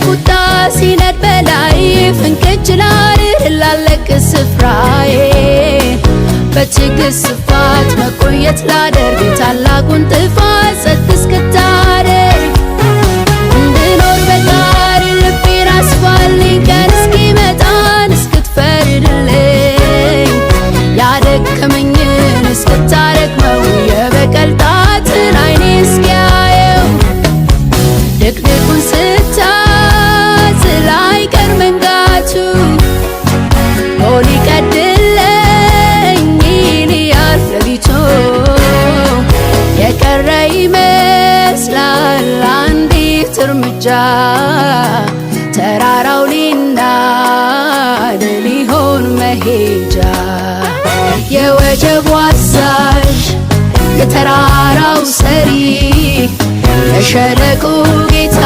ቁጣ ሲነድ በላይ ፍንክች ላለቅ ስፍራዬ በትዕግስት ስፋት መቆየት ላደርግ ታላቁን ጥፋት ጸጥ እስክታደርግ እንድኖር በቃል ልቤን አስፋልኝ ቀን እስኪመጣን እስክትፈርድልኝ ያደከመኝን እስክታረግመው የበቀል ጣትን አይኔ እስኪያየው ድቅድቁን ስታዝል አይቀር መንጋቱ ሊቀድለኝ ሊያልፍ ለሊቱ የቀረ ይመስላል አንዲት እርምጃ ተራራው ሊናድ ሊሆን መሄጃ የወጀቡ አዛዥ የተራራው ሰሪ የሸለቆ ጌታ